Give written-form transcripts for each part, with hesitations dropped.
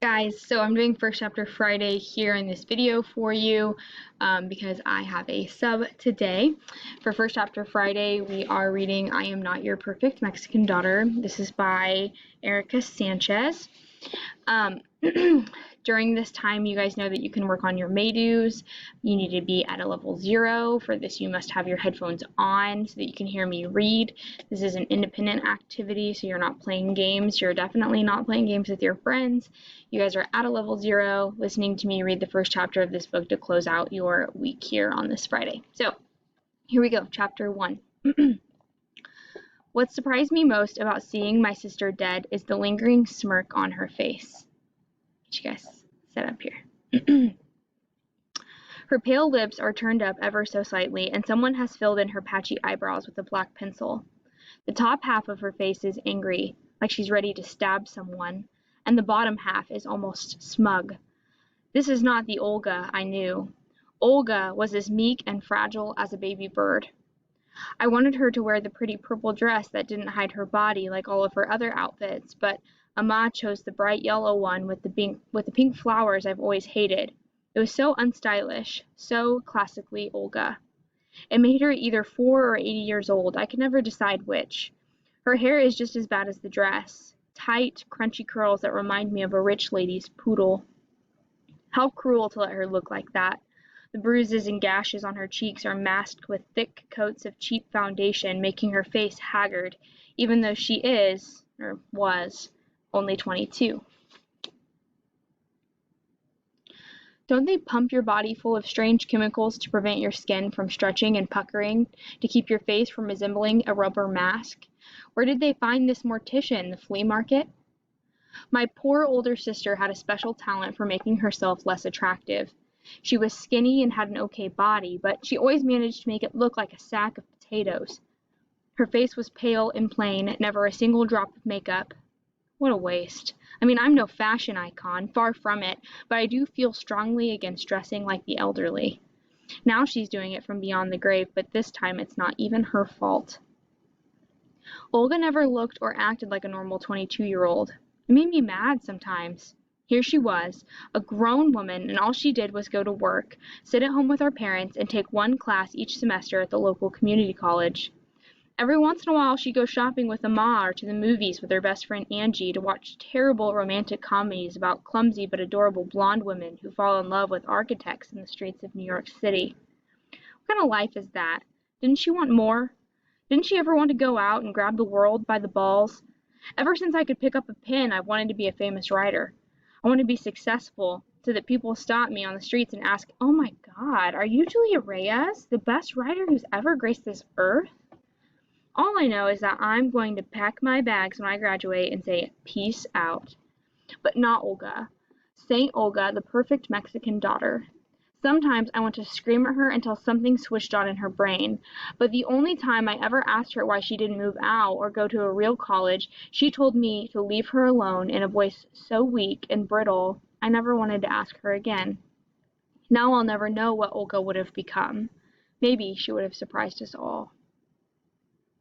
Guys, so I'm doing First Chapter Friday here in this video for you because I have a sub today. For First Chapter Friday, we are reading I Am Not Your Perfect Mexican Daughter. This is by Erica Sanchez. During this time, you guys know that you can work on your Maydews. You need to be at a level 0. For this, you must have your headphones on so that you can hear me read. This is an independent activity, so you're not playing games. You're definitely not playing games with your friends. You guys are at a level 0, listening to me read the first chapter of this book to close out your week here on this Friday. So, here we go, Chapter 1. What surprised me most about seeing my sister dead is the lingering smirk on her face. Get you guys set up here. Her pale lips are turned up ever so slightly, and someone has filled in her patchy eyebrows with a black pencil. The top half of her face is angry, like she's ready to stab someone, and the bottom half is almost smug. This is not the Olga I knew. Olga was as meek and fragile as a baby bird. I wanted her to wear the pretty purple dress that didn't hide her body like all of her other outfits, but Amma chose the bright yellow one with the pink flowers I've always hated. It was so unstylish, so classically Olga. It made her either 4 or 80 years old. I could never decide which. Her hair is just as bad as the dress. Tight, crunchy curls that remind me of a rich lady's poodle. How cruel to let her look like that. The bruises and gashes on her cheeks are masked with thick coats of cheap foundation, making her face haggard, even though she is, or was, only 22. Don't they pump your body full of strange chemicals to prevent your skin from stretching and puckering, to keep your face from resembling a rubber mask? Where did they find this mortician? The flea market? My poor older sister had a special talent for making herself less attractive. She was skinny and had an okay body, but she always managed to make it look like a sack of potatoes. Her face was pale and plain, never a single drop of makeup. What a waste. I mean, I'm no fashion icon, far from it, but I do feel strongly against dressing like the elderly. Now she's doing it from beyond the grave, but this time it's not even her fault. Olga never looked or acted like a normal 22-year-old. It made me mad sometimes. Here she was, a grown woman, and all she did was go to work, sit at home with our parents, and take one class each semester at the local community college. Every once in a while she'd go shopping with Amma or to the movies with her best friend Angie to watch terrible romantic comedies about clumsy but adorable blonde women who fall in love with architects in the streets of New York City. What kind of life is that? Didn't she want more? Didn't she ever want to go out and grab the world by the balls? Ever since I could pick up a pen, I've wanted to be a famous writer. I want to be successful so that people stop me on the streets and ask, "Oh my God, are you Julia Reyes, the best writer who's ever graced this earth?" All I know is that I'm going to pack my bags when I graduate and say, "Peace out." But not Olga. Saint Olga, the perfect Mexican daughter. Sometimes I want to scream at her until something switched on in her brain, but the only time I ever asked her why she didn't move out or go to a real college, she told me to leave her alone in a voice so weak and brittle I never wanted to ask her again. Now I'll never know what Olga would have become. Maybe she would have surprised us all.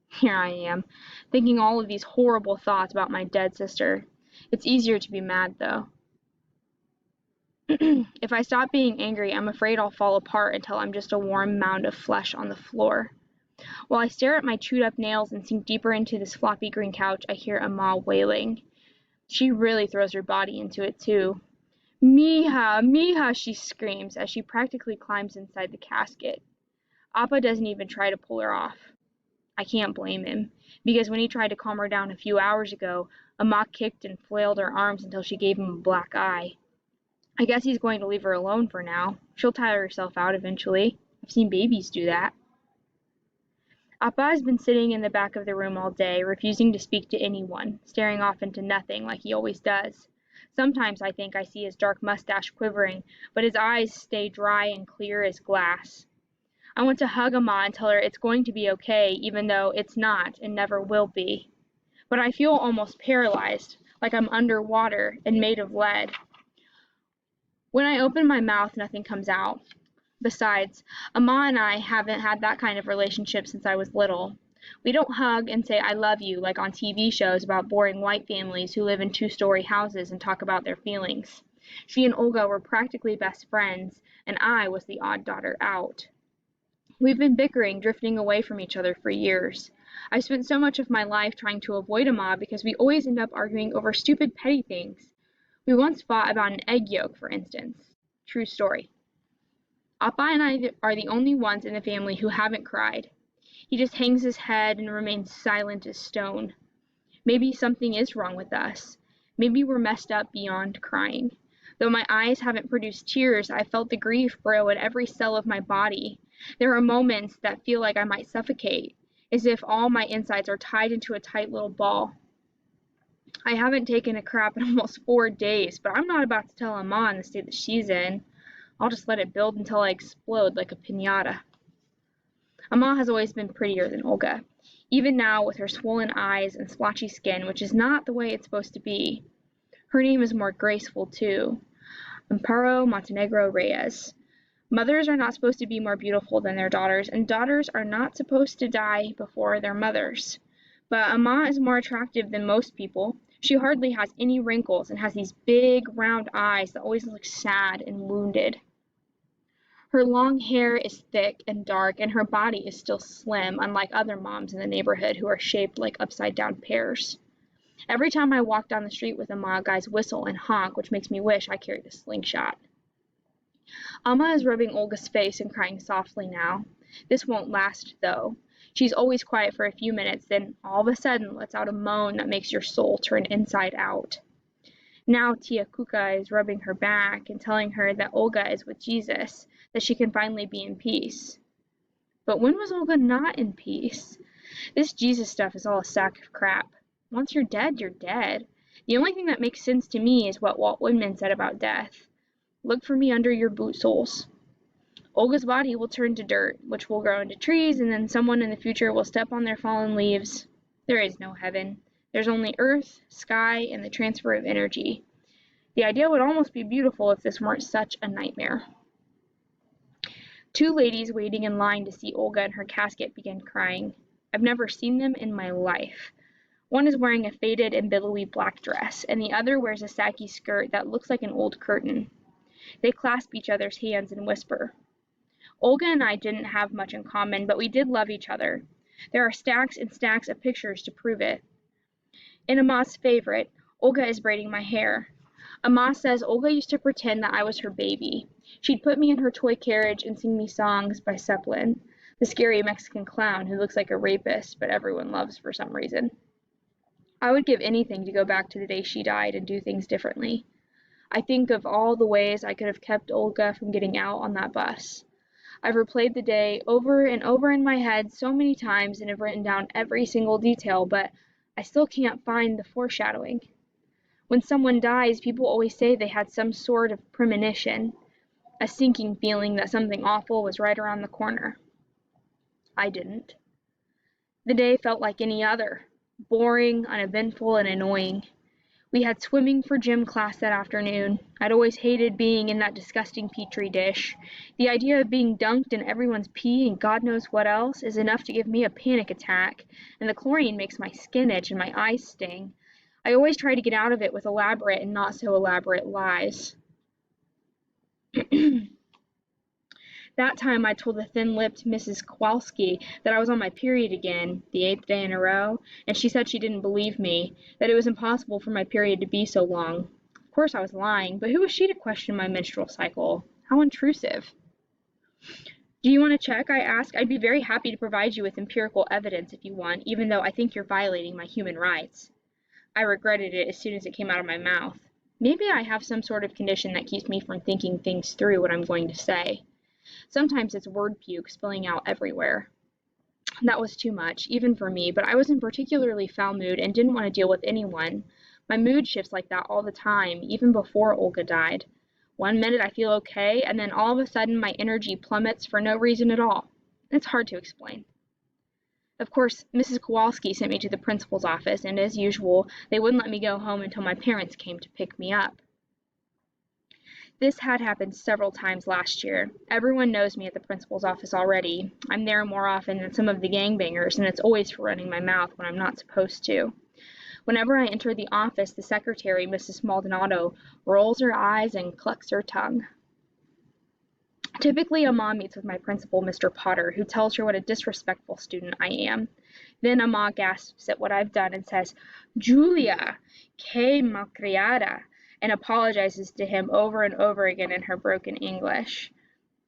Here I am, thinking all of these horrible thoughts about my dead sister. It's easier to be mad, though. If I stop being angry, I'm afraid I'll fall apart until I'm just a warm mound of flesh on the floor. While I stare at my chewed up nails and sink deeper into this floppy green couch, I hear Amma wailing. She really throws her body into it, too. "Mija, mija," she screams as she practically climbs inside the casket. Appa doesn't even try to pull her off. I can't blame him, because when he tried to calm her down a few hours ago, Amma kicked and flailed her arms until she gave him a black eye. I guess he's going to leave her alone for now. She'll tire herself out eventually. I've seen babies do that. Appa has been sitting in the back of the room all day, refusing to speak to anyone, staring off into nothing like he always does. Sometimes I think I see his dark mustache quivering, but his eyes stay dry and clear as glass. I want to hug Amma and tell her it's going to be okay, even though it's not and never will be. But I feel almost paralyzed, like I'm underwater and made of lead. When I open my mouth, nothing comes out. Besides, Amma and I haven't had that kind of relationship since I was little. We don't hug and say I love you like on TV shows about boring white families who live in two-story houses and talk about their feelings. She and Olga were practically best friends, and I was the odd daughter out. We've been bickering, drifting away from each other for years. I've spent so much of my life trying to avoid Amma because we always end up arguing over stupid petty things. We once fought about an egg yolk, for instance. True story. Appa and I are the only ones in the family who haven't cried. He just hangs his head and remains silent as stone. Maybe something is wrong with us. Maybe we're messed up beyond crying. Though my eyes haven't produced tears, I've felt the grief burrow in every cell of my body. There are moments that feel like I might suffocate, as if all my insides are tied into a tight little ball. I haven't taken a crap in almost 4 days, but I'm not about to tell Amma in the state that she's in. I'll just let it build until I explode like a piñata. Amma has always been prettier than Olga, even now with her swollen eyes and splotchy skin, which is not the way it's supposed to be. Her name is more graceful, too. Amparo Montenegro Reyes. Mothers are not supposed to be more beautiful than their daughters, and daughters are not supposed to die before their mothers. But Amma is more attractive than most people. She hardly has any wrinkles and has these big, round eyes that always look sad and wounded. Her long hair is thick and dark, and her body is still slim, unlike other moms in the neighborhood who are shaped like upside-down pears. Every time I walk down the street with Amma, guys whistle and honk, which makes me wish I carried a slingshot. Amma is rubbing Olga's face and crying softly now. This won't last, though. She's always quiet for a few minutes, then all of a sudden lets out a moan that makes your soul turn inside out. Now Tia Kuka is rubbing her back and telling her that Olga is with Jesus, that she can finally be in peace. But when was Olga not in peace? This Jesus stuff is all a sack of crap. Once you're dead, you're dead. The only thing that makes sense to me is what Walt Whitman said about death. Look for me under your boot soles. Olga's body will turn to dirt, which will grow into trees, and then someone in the future will step on their fallen leaves. There is no heaven. There's only earth, sky, and the transfer of energy. The idea would almost be beautiful if this weren't such a nightmare. 2 ladies waiting in line to see Olga in her casket began crying. I've never seen them in my life. One is wearing a faded and billowy black dress, and the other wears a saggy skirt that looks like an old curtain. They clasp each other's hands and whisper. Olga and I didn't have much in common, but we did love each other. There are stacks and stacks of pictures to prove it. In Amma's favorite, Olga is braiding my hair. Amma says Olga used to pretend that I was her baby. She'd put me in her toy carriage and sing me songs by Zeppelin, the scary Mexican clown who looks like a rapist, but everyone loves for some reason. I would give anything to go back to the day she died and do things differently. I think of all the ways I could have kept Olga from getting out on that bus. I've replayed the day over and over in my head so many times and have written down every single detail, but I still can't find the foreshadowing. When someone dies, people always say they had some sort of premonition, a sinking feeling that something awful was right around the corner. I didn't. The day felt like any other, boring, uneventful, and annoying. We had swimming for gym class that afternoon. I'd always hated being in that disgusting petri dish. The idea of being dunked in everyone's pee and God knows what else is enough to give me a panic attack, and the chlorine makes my skin itch and my eyes sting. I always try to get out of it with elaborate and not so elaborate lies. That time I told the thin-lipped Mrs. Kowalski that I was on my period again, the 8th day in a row, and she said she didn't believe me, that it was impossible for my period to be so long. Of course I was lying, but who was she to question my menstrual cycle? How intrusive. Do you want to check? I asked. I'd be very happy to provide you with empirical evidence if you want, even though I think you're violating my human rights. I regretted it as soon as it came out of my mouth. Maybe I have some sort of condition that keeps me from thinking things through what I'm going to say. Sometimes it's word puke spilling out everywhere. That was too much, even for me, but I was in particularly foul mood and didn't want to deal with anyone. My mood shifts like that all the time, even before Olga died. One minute I feel okay, and then all of a sudden my energy plummets for no reason at all. It's hard to explain. Of course, Mrs. Kowalski sent me to the principal's office, and as usual, they wouldn't let me go home until my parents came to pick me up. This had happened several times last year. Everyone knows me at the principal's office already. I'm there more often than some of the gangbangers, and it's always for running my mouth when I'm not supposed to. Whenever I enter the office, the secretary, Mrs. Maldonado, rolls her eyes and clucks her tongue. Typically, Amma meets with my principal, Mr. Potter, who tells her what a disrespectful student I am. Then Amma gasps at what I've done and says, "Julia, que malcriada," and apologizes to him over and over again in her broken English.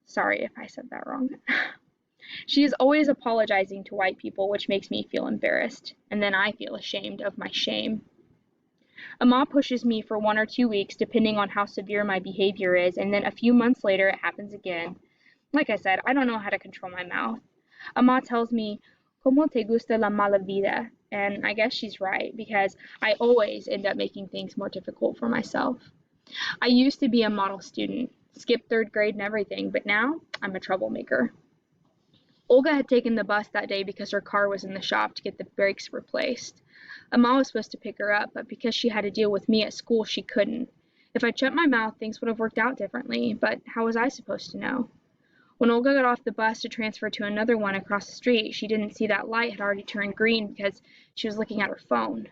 Sorry if I said that wrong. She is always apologizing to white people, which makes me feel embarrassed, and then I feel ashamed of my shame. Amma pushes me for 1 or 2 weeks, depending on how severe my behavior is, and then a few months later it happens again. Like I said, I don't know how to control my mouth. Amma tells me, "Como te gusta la mala vida?" And I guess she's right, because I always end up making things more difficult for myself. I used to be a model student, skipped 3rd grade and everything, but now I'm a troublemaker. Olga had taken the bus that day because her car was in the shop to get the brakes replaced. Amma was supposed to pick her up, but because she had to deal with me at school, she couldn't. If I'd shut my mouth, things would have worked out differently, but how was I supposed to know? When Olga got off the bus to transfer to another one across the street, she didn't see that light had already turned green because she was looking at her phone.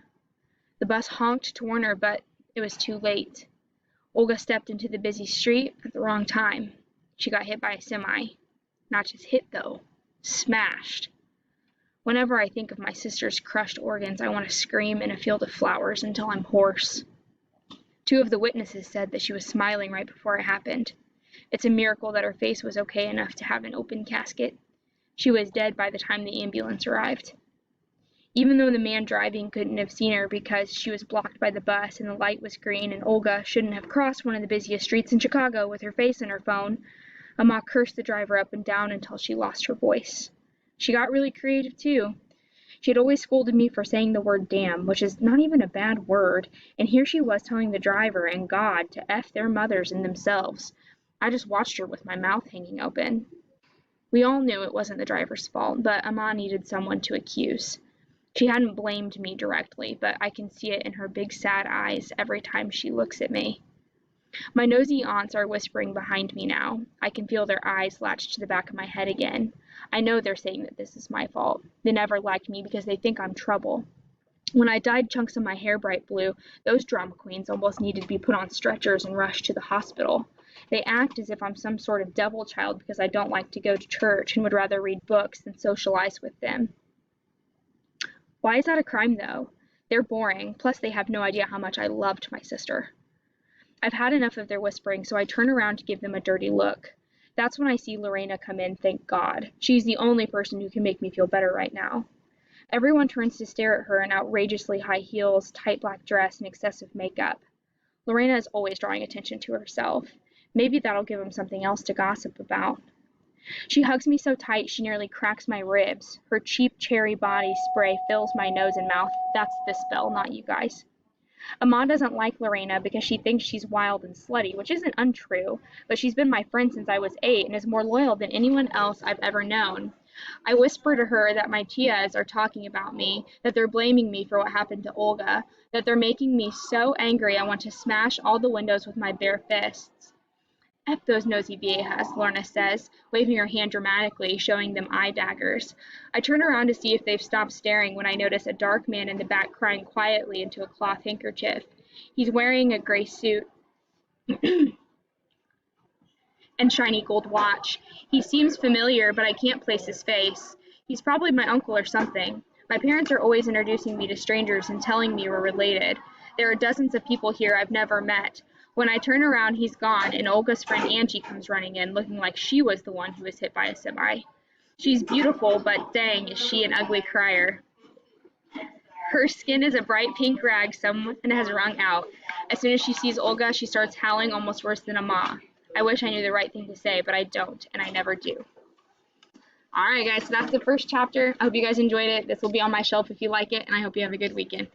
The bus honked to warn her, but it was too late. Olga stepped into the busy street at the wrong time. She got hit by a semi. Not just hit, though. Smashed. Whenever I think of my sister's crushed organs, I want to scream in a field of flowers until I'm hoarse. 2 of the witnesses said that she was smiling right before it happened. It's a miracle that her face was okay enough to have an open casket. She was dead by the time the ambulance arrived. Even though the man driving couldn't have seen her because she was blocked by the bus and the light was green and Olga shouldn't have crossed one of the busiest streets in Chicago with her face in her phone, Amma cursed the driver up and down until she lost her voice. She got really creative too. She had always scolded me for saying the word damn, which is not even a bad word, and here she was telling the driver and God to F their mothers and themselves. I just watched her with my mouth hanging open. We all knew it wasn't the driver's fault, but Amma needed someone to accuse. She hadn't blamed me directly, but I can see it in her big sad eyes every time she looks at me. My nosy aunts are whispering behind me now. I can feel their eyes latched to the back of my head again. I know they're saying that this is my fault. They never liked me because they think I'm trouble. When I dyed chunks of my hair bright blue, those drama queens almost needed to be put on stretchers and rushed to the hospital. They act as if I'm some sort of devil child because I don't like to go to church and would rather read books than socialize with them. Why is that a crime, though? They're boring, plus they have no idea how much I loved my sister. I've had enough of their whispering, so I turn around to give them a dirty look. That's when I see Lorena come in, thank God. She's the only person who can make me feel better right now. Everyone turns to stare at her in outrageously high heels, tight black dress, and excessive makeup. Lorena is always drawing attention to herself. Maybe that'll give them something else to gossip about. She hugs me so tight she nearly cracks my ribs. Her cheap cherry body spray fills my nose and mouth. That's the spell, not you guys. Amma doesn't like Lorena because she thinks she's wild and slutty, which isn't untrue, but she's been my friend since I was 8 and is more loyal than anyone else I've ever known. I whisper to her that my tias are talking about me, that they're blaming me for what happened to Olga, that they're making me so angry I want to smash all the windows with my bare fists. F those nosy viejas, Lorna says, waving her hand dramatically, showing them eye daggers. I turn around to see if they've stopped staring when I notice a dark man in the back crying quietly into a cloth handkerchief. He's wearing a gray suit and shiny gold watch. He seems familiar, but I can't place his face. He's probably my uncle or something. My parents are always introducing me to strangers and telling me we're related. There are dozens of people here I've never met. When I turn around, he's gone, and Olga's friend Angie comes running in, looking like she was the one who was hit by a semi. She's beautiful, but dang, is she an ugly crier. Her skin is a bright pink rag someone has wrung out. As soon as she sees Olga, she starts howling almost worse than Amma. I wish I knew the right thing to say, but I don't, and I never do. Alright guys, so that's the first chapter. I hope you guys enjoyed it. This will be on my shelf if you like it, and I hope you have a good weekend.